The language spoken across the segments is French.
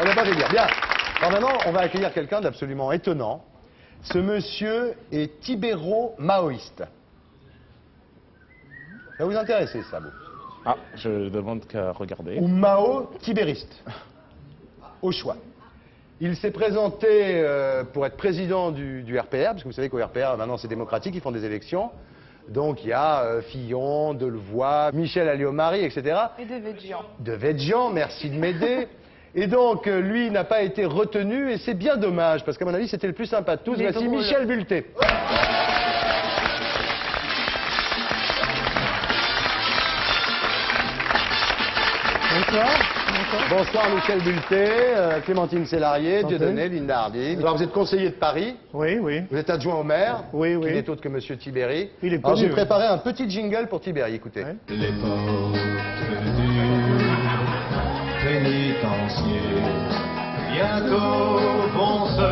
On n'a pas fait dire. Bien. Alors maintenant, on va accueillir quelqu'un d'absolument étonnant. Ce monsieur est tibéro-maoïste. Ça va vous intéresser, ça, vous? Ah, je demande qu'à regarder. Ou Mao-tibériste. Au choix. Il s'est présenté pour être président du RPR, parce que vous savez qu'au RPR, maintenant, c'est démocratique, ils font des élections. Donc il y a Fillon, Delevoye, Michel Alliot-Marie, etc. Et Devedjian. Devedjian, merci de m'aider. Et donc, lui n'a pas été retenu, et c'est bien dommage, parce qu'à mon avis, c'était le plus sympa de tous. Voici Michel Bulté. Bonsoir. Bonsoir Michel Bulté, Clémentine Sélarié, Dieudonné, Linda Hardy. Alors vous êtes conseiller de Paris. Oui, oui. Vous êtes adjoint au maire. Oui, oui. Qui n'est autre que Monsieur Tibéri. Il est Alors connu, j'ai oui. préparé un petit jingle pour Tibéri, écoutez. Ouais. Les portes du pénitencier bientôt vont se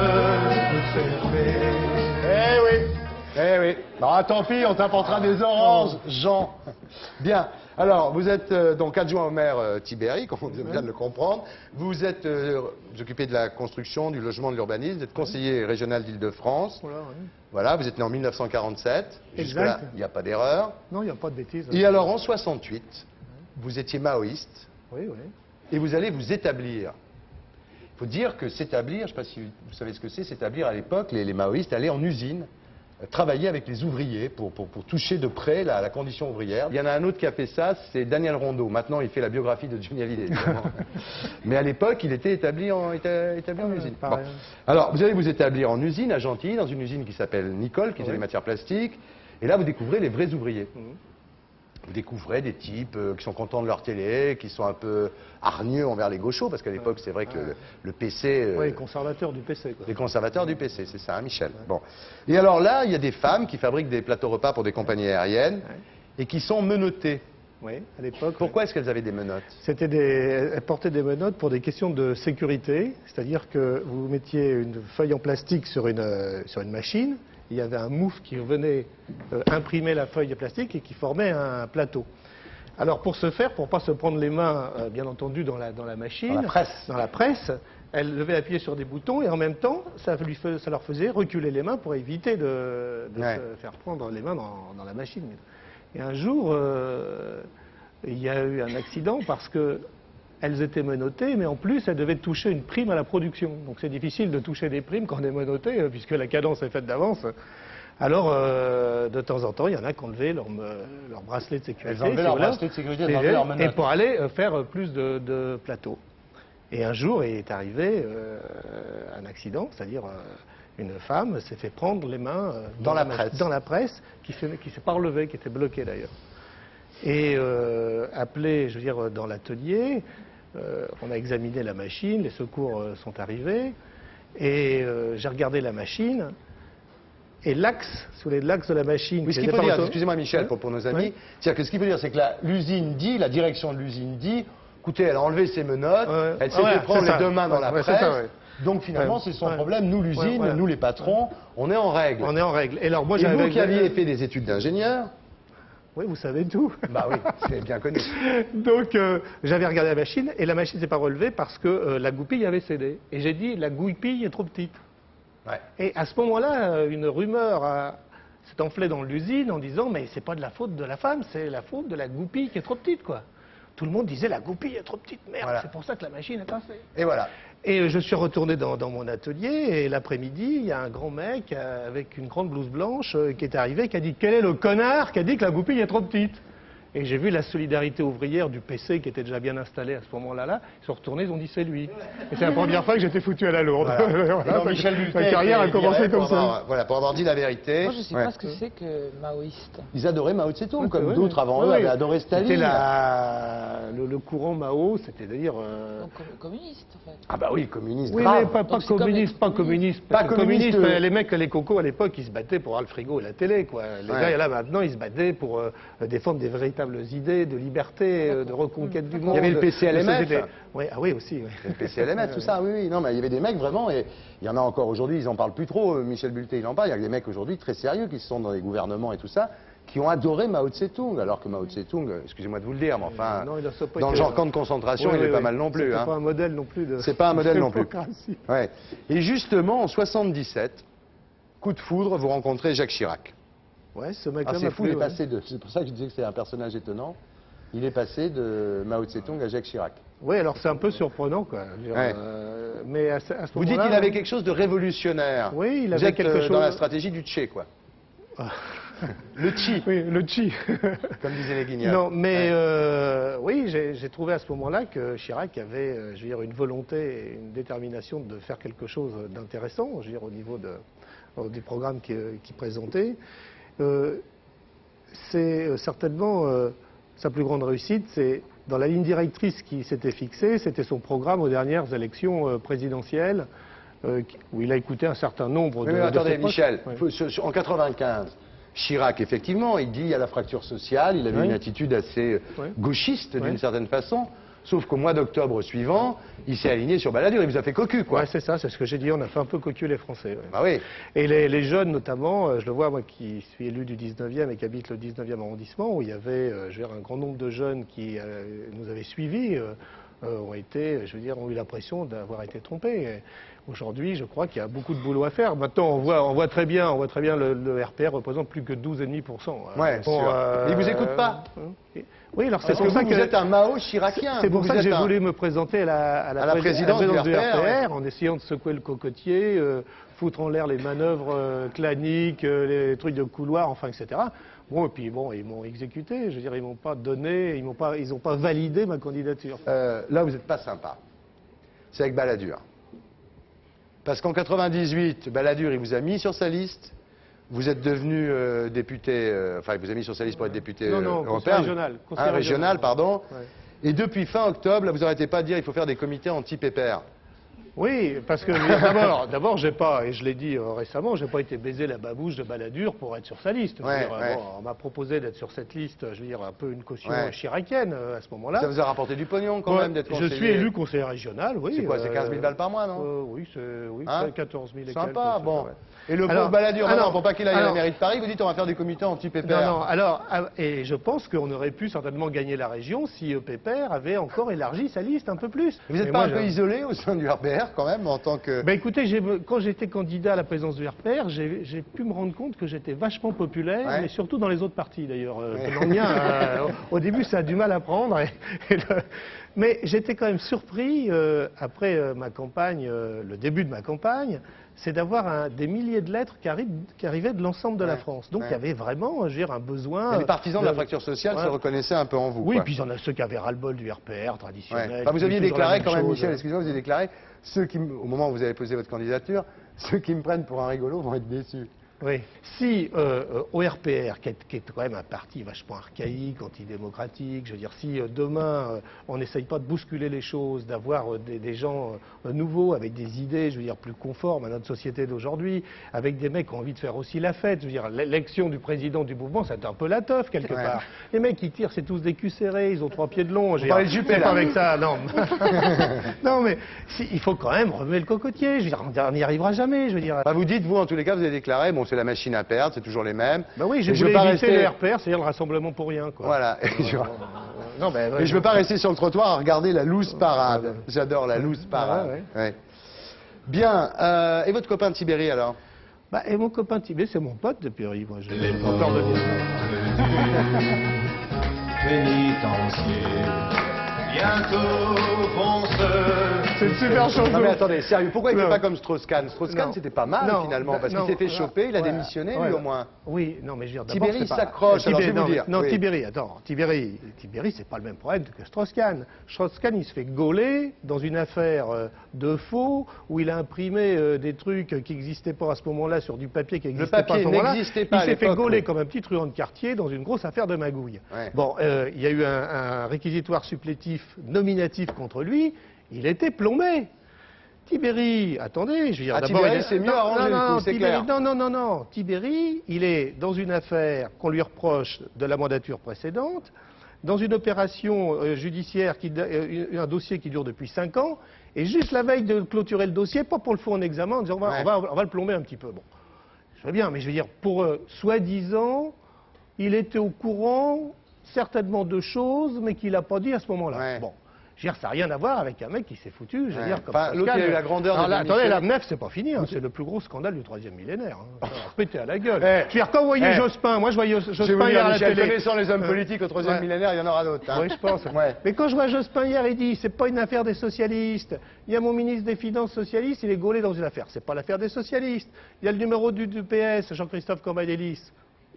fermer. Eh oui, eh oui. Bon, tant pis, on t'apportera des oranges, Jean. Bien. Alors, vous êtes donc adjoint au maire Tibéri, comme on vient de le comprendre. Vous êtes vous occupez de la construction, du logement, de l'urbanisme. Vous êtes conseiller régional d'Île-de-France. Voilà, oui. Voilà, vous êtes né en 1947. Jusque-là, Exact. il n'y a pas d'erreur. Non, il n'y a pas de bêtises. Et alors, en 68, vous étiez maoïste Oui, oui. et vous allez vous établir. Il faut dire que s'établir, je ne sais pas si vous savez ce que c'est, s'établir à l'époque, les maoïstes allaient en usine, travailler avec les ouvriers pour toucher de près la condition ouvrière. Il y en a un autre qui a fait ça, c'est Daniel Rondeau. Maintenant, il fait la biographie de Johnny Hallyday, évidemment. Mais à l'époque, il était établi en usine. Bon. pareil. Alors, vous allez vous établir en usine, à Gentilly, dans une usine qui s'appelle Nicole, qui fait Oui. des matières plastiques. Et là, vous découvrez les vrais ouvriers. Vous découvrez des types qui sont contents de leur télé, qui sont un peu hargneux envers les gauchos, parce qu'à l'époque, c'est vrai que le PC... Oui, conservateur du PC, quoi. Les conservateurs du PC, c'est ça, hein, Michel. Bon. Et alors là, il y a des femmes qui fabriquent des plateaux repas pour des compagnies aériennes et qui sont menottées. Oui, à l'époque. Pourquoi est-ce qu'elles avaient des menottes? Elles portaient des menottes pour des questions de sécurité, c'est-à-dire que vous mettiez une feuille en plastique sur une machine, il y avait un mouf qui venait imprimer la feuille de plastique et qui formait un plateau. Alors pour ce faire, pour ne pas se prendre les mains, bien entendu, dans la machine, Dans la presse. elle devait appuyer sur des boutons et en même temps, ça leur faisait reculer les mains pour éviter de se faire prendre les mains dans la machine. Et un jour, il y a eu un accident parce que elles étaient menottées, mais en plus, elles devaient toucher une prime à la production. Donc c'est difficile de toucher des primes quand on est menotté, puisque la cadence est faite d'avance. Alors, de temps en temps, il y en a qui enlevaient leur bracelet de sécurité. Elles enlevaient leur bracelet de sécurité, elles enlevaient leurs menottes. Et pour aller faire plus de plateaux. Et un jour, il est arrivé un accident, c'est-à-dire une femme s'est fait prendre les mains Dans la presse, qui s'est pas relevée, qui était bloquée d'ailleurs. Et appelé, je veux dire, dans l'atelier, on a examiné la machine, les secours sont arrivés, et j'ai regardé la machine, et l'axe de la machine... Oui, ce qu'il faut dire, excusez-moi Michel, pour nos amis, c'est-à-dire que ce qu'il faut dire, c'est que l'usine dit, la direction de l'usine dit, écoutez, elle a enlevé ses menottes, elle s'est fait prendre les deux mains dans la presse, donc finalement c'est son problème, nous l'usine, nous les patrons, on est en règle. On est en règle. Et alors, moi, Et vous qui aviez fait des études d'ingénieur... Oui, vous savez tout. Bah oui, c'est bien connu. Donc, j'avais regardé la machine, et la machine ne s'est pas relevée parce que la goupille avait cédé. Et j'ai dit, la goupille est trop petite. Ouais. Et à ce moment-là, une rumeur s'est enflée dans l'usine en disant, mais c'est pas de la faute de la femme, c'est la faute de la goupille qui est trop petite, quoi. Tout le monde disait, la goupille est trop petite, merde, voilà. C'est pour ça que la machine est cassée. Et voilà. Et je suis retourné dans mon atelier, et l'après-midi, il y a un grand mec avec une grande blouse blanche qui est arrivé, qui a dit, quel est le connard qui a dit que la goupille est trop petite? Et j'ai vu la solidarité ouvrière du PC qui était déjà bien installé à ce moment-là. Ils sont retournés, ils ont dit c'est lui. Et c'est la première fois que j'étais foutu à la lourde. Voilà. Non, Michel Bulté, ma carrière a commencé comme ça. Voilà, pour avoir dit la vérité. Moi, je ne sais pas ce que c'est que maoïste. Ils adoraient Mao Tse-tung, Ouais, comme ouais. d'autres avant eux avaient adoré Staline. C'était le courant Mao, c'est-à-dire... Donc, communiste, en fait. Ah bah oui, communiste Oui, grave. mais pas Donc, c'est communiste, pas communiste. Pas communiste, Les mecs, les cocos à l'époque, ils se battaient pour avoir le frigo et la télé, quoi. Les gars, là, maintenant, ils se battaient pour défendre des véritables idées de liberté, de reconquête du monde. Il y avait le PCLMF. Oui, ah oui, aussi. Oui. Le PCLMF, tout ça, oui, oui. Non, mais il y avait des mecs vraiment, et il y en a encore aujourd'hui, ils en parlent plus trop, Michel Bulté, il en parle, il y a des mecs aujourd'hui très sérieux qui sont dans les gouvernements et tout ça, qui ont adoré Mao Tse-tung, alors que Mao Tse-tung, excusez-moi de vous le dire, mais enfin, Non, il a pas dans le été, genre camp de concentration, oui, il est oui, pas oui. mal non plus. C'est Hein. pas un modèle non plus de. C'est pas un modèle non plus. démocratie. Ouais. Et justement, en 77, coup de foudre, vous rencontrez Jacques Chirac. Ouais, ce mec-là Ah, c'est m'a fou, plu, il est ouais. passé de. C'est pour ça que je disais que c'est un personnage étonnant. Il est passé de Mao Tse-tung à Jacques Chirac. Oui, alors c'est un peu surprenant, quoi. Je veux dire, Ouais. mais à ce Vous dites moment-là, qu'il avait quelque chose de révolutionnaire. Oui, il Vous avait êtes quelque chose. dans la stratégie du Tché, quoi. Le Chi, Oui, le chi. comme disaient les Guignols. Non, mais Ouais. oui, j'ai trouvé à ce moment-là que Chirac avait, je veux dire, une volonté et une détermination de faire quelque chose d'intéressant, je veux dire, au niveau du programme qu'il présentait. C'est certainement sa plus grande réussite, c'est dans la ligne directrice qui s'était fixée, c'était son programme aux dernières élections présidentielles, où il a écouté un certain nombre Oui, de. mais attendez, ses proches. Michel, Oui. en 95, Chirac, effectivement, il dit il y a la fracture sociale, il avait Oui. une attitude assez Oui. gauchiste d'une Oui. certaine façon, sauf qu'au mois d'octobre suivant, il s'est aligné sur Balladur, il vous a fait cocu, quoi. Ouais, c'est ça, c'est ce que j'ai dit, on a fait un peu cocu les Français. Ouais. Ah oui. Et les jeunes, notamment, je le vois, moi qui suis élu du 19e et qui habite le 19e arrondissement, où il y avait je veux dire, un grand nombre de jeunes qui nous avaient suivis, ont eu l'impression d'avoir été trompés. Et aujourd'hui, je crois qu'il y a beaucoup de boulot à faire. Maintenant, on voit très bien le RPR représente plus que 12,5%. Ouais, sûr. Mais ils vous écoutent pas. Oui, alors c'est Parce que pour ça vous êtes un Mao chiracien. c'est pour Vous ça que êtes j'ai un- voulu me présenter à la présidence du RPR, en essayant de secouer le cocotier, foutre en l'air les manœuvres claniques, les trucs de couloir, enfin, etc. Bon, et puis bon, ils m'ont exécuté. Je veux dire, ils m'ont pas donné, ils ont pas validé ma candidature. Là, vous n'êtes pas sympa. C'est avec Balladur. Parce qu'en 98, Balladur, il vous a mis sur sa liste. Vous êtes devenu député, enfin, il vous a mis sur sa liste pour être député Non, non, européen. conseiller régional. Conseiller Régional, pardon. Ouais. Et depuis fin octobre, là, vous n'arrêtez pas de dire qu'il faut faire des comités anti-pépère. Oui, parce que d'abord, j'ai pas, et je l'ai dit récemment, j'ai pas été baiser la babouche de Balladur pour être sur sa liste. Je veux Ouais, dire, ouais. bon, on m'a proposé d'être sur cette liste, je veux dire, un peu une caution Ouais. chiracienne à ce moment-là. Ça vous a rapporté du pognon quand Ouais, même d'être je conseiller. suis élu conseiller régional, oui. C'est quoi, c'est 15 000 balles par mois, non Oui, c'est Hein 14 000 et Sympa, quelques, bon. ouais. Et le Alors- pauvre Balladur, alors- maintenant, pour pas qu'il aille à la alors- mairie de Paris, vous dites on va faire des comités anti-pépère. Non, non, alors, et je pense qu'on aurait pu certainement gagner la région si Pépère avait encore élargi sa liste un peu plus. Vous n'êtes Mais pas moi, un peu isolé au sein du RPR quand même en tant que... Ben écoutez, quand j'étais candidat à la présidence du RPR, j'ai pu me rendre compte que j'étais vachement populaire, Ouais. mais surtout dans les autres partis d'ailleurs. Ouais. Dans le mien, au début, ça a du mal à prendre. Mais j'étais quand même surpris, après ma campagne, le début de ma campagne, c'est d'avoir des milliers de lettres qui arrivaient de l'ensemble de la Ouais. France. Donc Ouais. il y avait vraiment, je veux dire, un besoin... Les partisans de la fracture sociale Ouais. se reconnaissaient un peu en vous. Oui, quoi. puis il y en a ceux qui avaient ras-le-bol du RPR traditionnel. Ouais. Enfin, vous qui aviez disaient toujours la déclaré même quand même, chose. Michel, excusez-moi, vous avez déclaré, au moment où vous avez posé votre candidature, ceux qui me prennent pour un rigolo vont être déçus. Oui. Si au RPR, qui est quand même un parti vachement archaïque, antidémocratique, je veux dire, si demain on n'essaye pas de bousculer les choses, d'avoir des gens nouveaux avec des idées, je veux dire, plus conformes à notre société d'aujourd'hui, avec des mecs qui ont envie de faire aussi la fête, je veux dire, l'élection du président du mouvement, c'est un peu la teuf quelque Ouais. part. Les mecs qui tirent, c'est tous des culs serrés, ils ont 3 pieds de long. Je veux parlez dire, de Juppé, c'est là. pas avec ça, non. Non, mais il faut quand même remuer le cocotier. Je veux dire, on n'y arrivera jamais, je veux dire. Enfin, vous dites, vous, en tous les cas, vous avez déclaré, bon, c'est la machine à perdre, c'est toujours les mêmes. Ben oui, Et j'ai je voulu veux pas éviter rester- les RPR, c'est-à-dire le rassemblement pour rien, quoi. Voilà. Non, ben, Et je ne veux pas rester sur le trottoir à regarder la loose parade. Ouais. J'adore la loose parade. Ouais, Ouais. Bien. Et votre copain Tibéri, alors? Bah, et mon copain Tibé, c'est mon pote depuis moi. Je n'ai pas peur de dire ça. Pénitencier, bientôt vont se... C'est une super chanson. Non mais attendez, sérieux, pourquoi il ne fait Non. pas comme Strauss-Kahn? Strauss-Kahn, Non. c'était pas mal Non, finalement, parce non, qu'il s'est fait non, choper, il a ouais, démissionné ouais. lui au moins. Oui, non, mais je veux dire, d'abord, Tibéri c'est pas- s'accroche, alors je vais non, vous dire. Non, Oui. Tibéri, attends, Tibéri, c'est pas le même problème que Strauss-Kahn. Strauss-Kahn, il se fait gauler dans une affaire de faux, où il a imprimé des trucs qui n'existaient pas à ce moment-là sur du papier qui n'existait pas à papier ce moment-là. n'existait pas à Il s'est fait l'époque, gauler oui. comme un petit truand de quartier dans une grosse affaire de magouille. Ouais. Bon, il y a eu un réquisitoire supplétif nominatif contre lui, il était plombé. Tibéri, attendez, je veux dire, Ah, d'abord... Tibéri, il- c'est mieux non, arrangé, non, le non, coup, c'est Tibéri, clair. non. Tibéri, il est dans une affaire qu'on lui reproche de la mandature précédente, dans une opération judiciaire, un dossier qui dure depuis 5 ans, et juste la veille de clôturer le dossier, pas pour le foutre en examen, en disant Ouais. on va le plomber un petit peu. Bon, je veux bien, mais je veux dire, pour soi-disant... il était au courant certainement de choses, mais qu'il n'a pas dit à ce moment-là. Ouais. Bon. Je veux dire, ça n'a rien à voir avec un mec qui s'est foutu, je veux Ouais. dire, comme Enfin, l'autre, il a eu la grandeur de Attendez, démissionner. la MNEF, c'est pas fini, hein, c'est le plus gros scandale du 3e millénaire. Hein. Ça va péter à la gueule. Eh. Je veux dire, quand vous voyez Eh. Jospin, moi je voyais Je vais vous Jospin dire, hier à la Michel, télé. connaissant les hommes politiques au 3e Ouais. millénaire, il y en aura d'autres. hein. Oui, je pense. Ouais. Mais quand je vois Jospin hier, il dit, c'est pas une affaire des socialistes. Il y a mon ministre des Finances socialiste, il est gaulé dans une affaire. C'est pas l'affaire des socialistes. Il y a le numéro du PS, Jean-Christophe Cambadélis,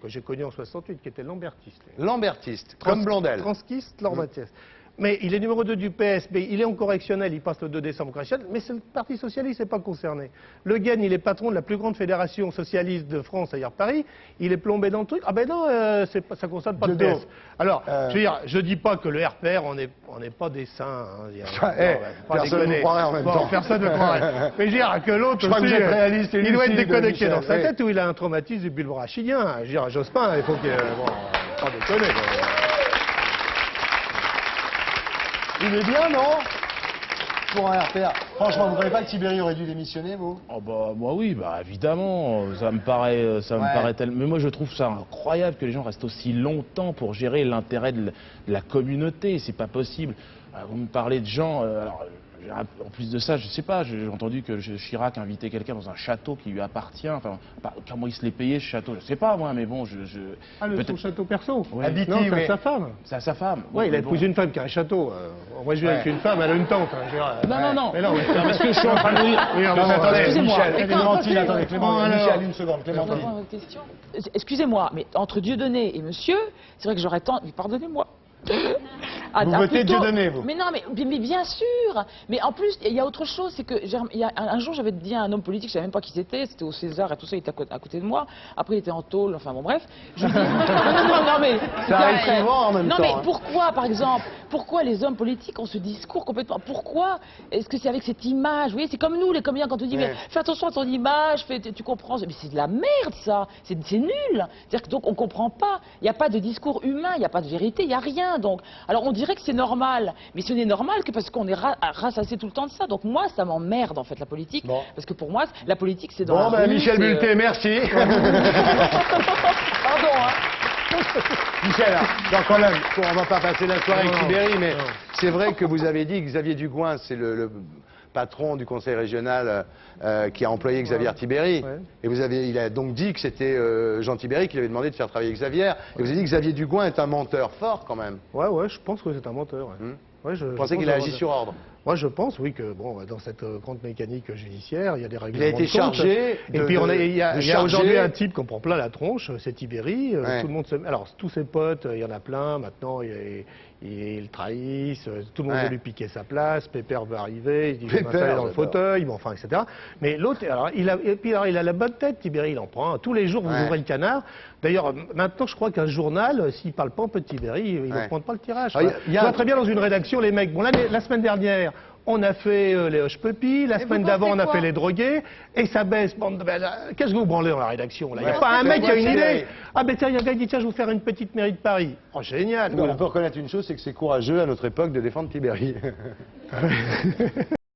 que j'ai connu en 68, qui était lambertiste. lui. Lambertiste, comme Blondel. Transquiste, lambertiste. Mais il est numéro 2 du PS, mais il est en correctionnel, il passe le 2 décembre correctionnel, mais c'est le Parti Socialiste n'est pas concerné. Le Guen, il est patron de la plus grande fédération socialiste de France, c'est-à-dire Paris, il est plombé dans le truc. Ah ben non, ça ne concerne pas le Jeudo. PS. Alors, je veux dire, je dis pas que le RPR, on n'est pas des saints. Hein, il y a- Eh, non, ouais, pas personne déconner. ne croirait en même Bon, temps. Personne ne croirait. Mais je veux dire que l'autre Je crois que aussi, vous êtes réaliste et il doit être lucide, déconnecté Michel, dans sa oui. tête ou il a un traumatisme du bulbe rachidien. Je veux dire, Jospin, il faut que... Bon, pas déconner. quoi. Il est bien, non? Pour un RPR. Franchement, vous ne croyez pas que Tibéri aurait dû démissionner, vous? Oh bah moi oui, bah évidemment, ça me paraît tellement. Mais moi je trouve ça incroyable que les gens restent aussi longtemps pour gérer l'intérêt de la communauté. C'est pas possible. Vous me parlez de gens. Alors, en plus de ça, je sais pas. J'ai entendu que Chirac invitait quelqu'un dans un château qui lui appartient. Enfin, comment il se l'est payé ce château? Je sais pas moi, mais bon, Ah, son peut-être. château perso. Oui. Habité, Non, c'est oui. sa femme. C'est à sa femme. Oui, il a mais bon. épousé une femme qui a un château. Moi, je vis avec une femme, elle a une tente. Hein, je veux dire, Non. Mais non, mais... Non, parce que je suis en train de dire. Oui, Non, mais attendez, Excusez-moi. Michel, Mais quand- Clémentine, quand- attendez, Clémentine, alors. Michel, une seconde, Je Clémentine. réponds à votre question. Excusez-moi, mais entre Dieudonné et monsieur, c'est vrai que j'aurais tant... Pardonnez-moi. Vous votez Dieudonné, vous? Mais non, mais bien sûr. Mais en plus, il y a autre chose, c'est que il y a un jour, j'avais dit à un homme politique, je savais même pas qui c'était au César et tout ça, il était à côté de moi. Après, il était en tôle, enfin bon, bref. Je lui dis, non, mais... Ça arrive après- souvent en même Non, temps, mais hein. pourquoi, par exemple, pourquoi les hommes politiques ont ce discours complètement... Pourquoi est-ce que c'est avec cette image? Vous voyez, c'est comme nous, les comédiens, quand on dit, Ouais. mais fais attention à ton image, tu comprends. Mais c'est de la merde, ça. C'est nul. C'est-à-dire que donc, on comprend pas. Il n'y a pas de discours humain, il n'y a pas de vérité, il n'y a rien. Donc, alors, on dirait que c'est normal. Mais ce n'est normal que parce qu'on est ressassé tout le temps de ça. Donc, moi, ça m'emmerde, en fait, la politique. Bon. Parce que pour moi, la politique, c'est dans Bon, la ben, rue, Michel c'est, Bulleté, merci. Pardon, hein. Michel, donc on ne va pas passer la soirée avec Non, Tibéri, mais non. c'est vrai que vous avez dit que Xavier Dugouin, c'est le patron du conseil régional qui a employé Xavier Tibéri. Ouais. Et il a donc dit que c'était Jean Tibéri qui lui avait demandé de faire travailler Xavier. Et vous avez dit que Xavier Dugouin est un menteur fort quand même. Ouais, je pense que c'est un menteur. Ouais. Ouais, Vous je pensez pense qu'il a que- agi sur ordre? Moi, je pense, oui, que bon, dans cette grande mécanique judiciaire, il y a des règlements Il a été de compte. chargé Et de- puis, il y a de aujourd'hui charger- un type qu'on prend plein la tronche, c'est Tibéri. Ouais. Tout le monde alors, tous ses potes, il y en a plein. Maintenant, ils le trahissent. Tout le monde Ouais. veut lui piquer sa place. Pépère veut arriver. Il dit, je vais Pépère, m'installer dans le j'adore. fauteuil. Bon, enfin, etc. Mais l'autre, alors, il a la bonne tête, Tibéri. Il en prend un. Tous les jours, vous Ouais. ouvrez le canard. D'ailleurs, maintenant, je crois qu'un journal, s'il parle pas un peu de Tibéri, il ne Ouais. prend pas le tirage. Ah, quoi. il y a Je un- vois très bien dans une rédaction, les mecs. Bon, la semaine dernière, on a fait les hush-puppies, la Et semaine vous d'avant, pensez on a quoi fait les drogués, et ça baisse. Bon, ben là, qu'est-ce que vous branlez dans la rédaction là? Il n'y a Ouais. pas un mec qui a une Ouais. idée. Ah ben tiens, il y a un gars qui dit tiens, je vais vous faire une petite mairie de Paris. Oh, génial. On peut reconnaître une chose, c'est que c'est courageux à notre époque de défendre Tibéri.